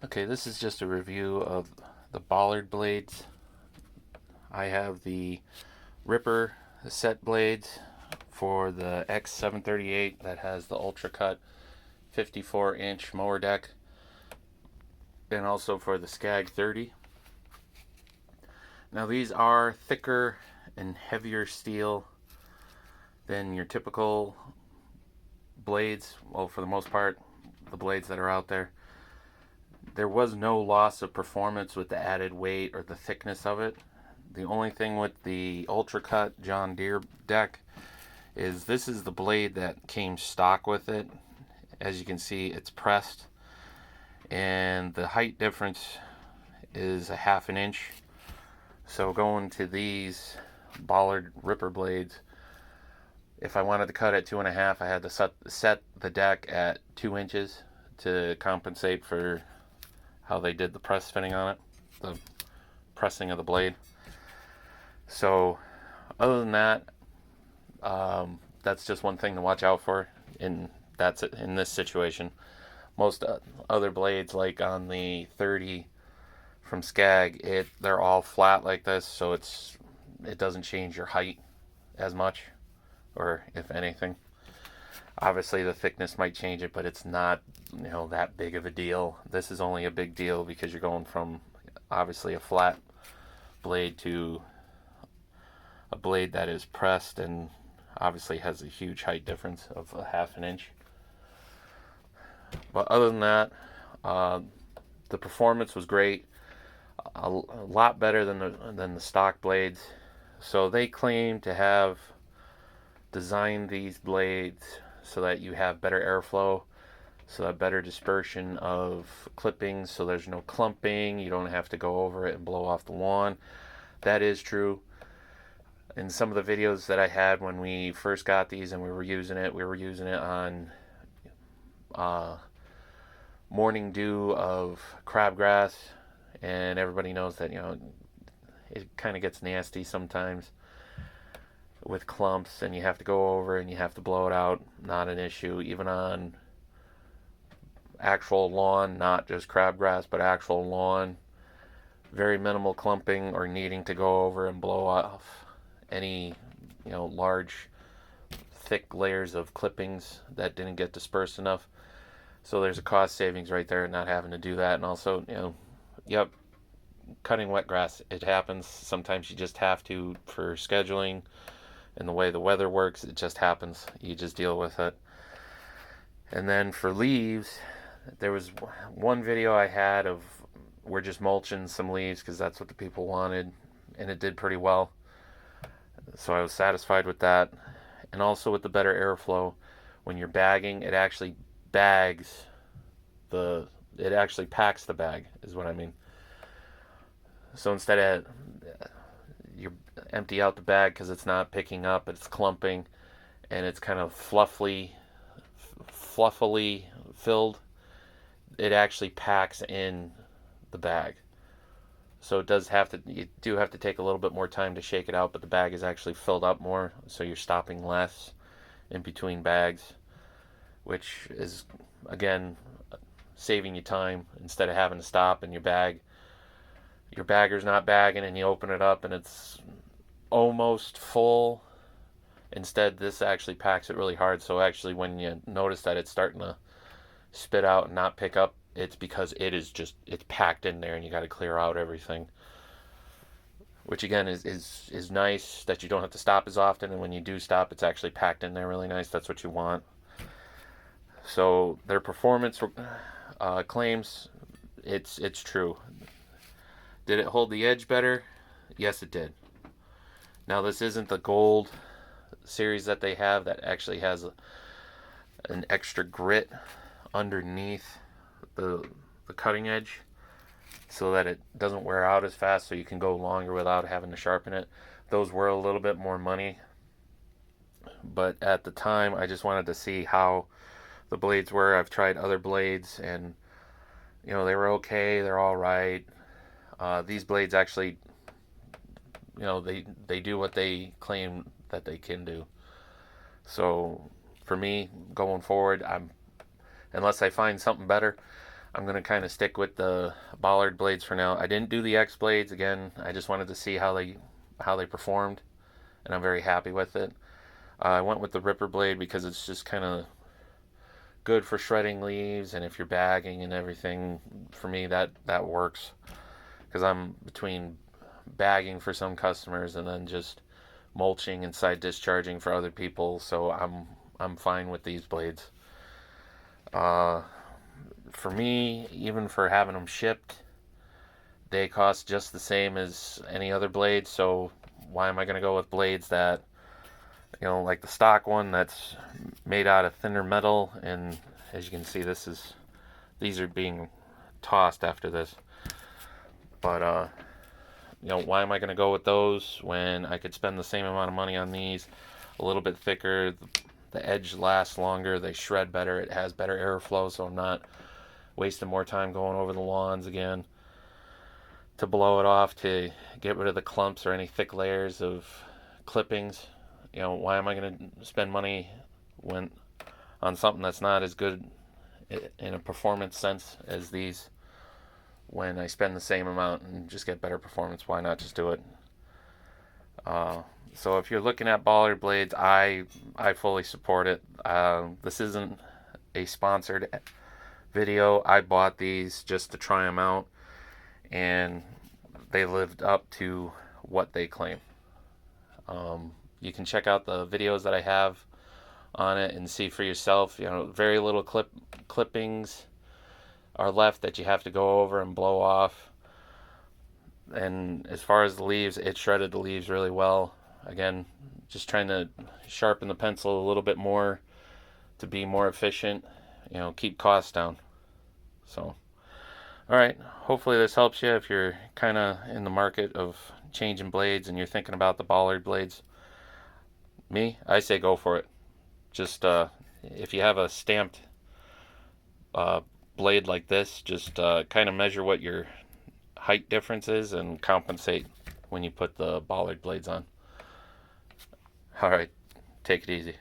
Okay, this is just a review of the Ballard blades. I have the Ripper set blades for the X738 that has the Ultra Cut 54-inch mower deck, and also for the Scag 30. Now these are thicker and heavier steel than your typical blades. Well, for the most part, the blades that are out there. There was no loss of performance with the added weight or the thickness of it. The only thing with the Ultra Cut John Deere deck is this is the blade that came stock with it. As you can see, it's pressed, and the height difference is a half an inch. So going to these Ballard Ripper blades, if I wanted to cut at 2.5, I had to set the deck at 2 inches to compensate for how they did the press fitting on it, the pressing of the blade. So other than that, that's just one thing to watch out for, and that's it in this situation. Most other blades, like on the 30 from Scag, they're all flat like this, so it doesn't change your height as much, or if anything. Obviously the thickness might change it, but it's not, that big of a deal. This is only a big deal because you're going from obviously a flat blade to a blade that is pressed and obviously has a huge height difference of a half an inch. But other than that, the performance was great, a lot better than the stock blades. So they claim to have designed these blades so that you have better airflow, so that better dispersion of clippings, so there's no clumping, you don't have to go over it and blow off the lawn. That is true. In some of the videos that I had when we first got these and we were using it on morning dew of crabgrass, and everybody knows that it kind of gets nasty sometimes with clumps, and you have to go over and you have to blow it out. Not an issue, even on actual lawn, not just crabgrass, but actual lawn. Very minimal clumping or needing to go over and blow off any large thick layers of clippings that didn't get dispersed enough. So there's a cost savings right there, not having to do that. And also, cutting wet grass, it happens. Sometimes you just have to, for scheduling and the way the weather works, it just happens. You just deal with it. And then for leaves, there was one video I had of we're just mulching some leaves because that's what the people wanted, and it did pretty well. So I was satisfied with that. And also with the better airflow, when you're bagging, it actually it actually packs the bag, is what I mean. So instead of you empty out the bag because it's not picking up, it's clumping, and it's kind of fluffily filled, it actually packs in the bag. So you do have to take a little bit more time to shake it out, but the bag is actually filled up more, so you're stopping less in between bags, which is, again, saving you time instead of having to stop in your bagger's not bagging, and you open it up and it's almost full. Instead, this actually packs it really hard, so actually when you notice that it's starting to spit out and not pick up, it's because it's packed in there and you got to clear out everything, which again is nice that you don't have to stop as often, and when you do stop, it's actually packed in there really nice. That's what you want. So their performance claims, it's true. Did it hold the edge better? Yes, it did. Now this isn't the gold series that they have that actually has an extra grit underneath the cutting edge so that it doesn't wear out as fast, so you can go longer without having to sharpen it. Those were a little bit more money, but at the time I just wanted to see how the blades were. I've tried other blades and they were okay, they're all right. These blades actually, they do what they claim that they can do. So for me, going forward, unless I find something better, I'm going to kind of stick with the Ballard blades for now. I didn't do the X blades. Again, I just wanted to see how they performed, and I'm very happy with it. I went with the Ripper blade because it's just kind of good for shredding leaves, and if you're bagging and everything, for me that works, because I'm between bagging for some customers and then just mulching and side discharging for other people, so I'm fine with these blades. For me, even for having them shipped, they cost just the same as any other blade, so why am I going to go with blades that, like the stock one that's made out of thinner metal? And as you can see, these are being tossed after this. But why am I going to go with those when I could spend the same amount of money on these? A little bit thicker, the edge lasts longer, they shred better, it has better airflow, so I'm not wasting more time going over the lawns again to blow it off to get rid of the clumps or any thick layers of clippings. Why am I going to spend money when on something that's not as good in a performance sense as these, when I spend the same amount and just get better performance? Why not just do it? So if you're looking at Ballard blades, I fully support it. This isn't a sponsored video. I bought these just to try them out, and they lived up to what they claim. You can check out the videos that I have on it and see for yourself. Very little clippings are left that you have to go over and blow off. And as far as the leaves, it shredded the leaves really well. Again, just trying to sharpen the pencil a little bit more to be more efficient, keep costs down. So, all right, hopefully this helps you if you're kind of in the market of changing blades and you're thinking about the Ballard blades. I say go for it. Just if you have a stamped blade like this, just kind of measure what your height difference is and compensate when you put the Ballard blades on. All right, take it easy.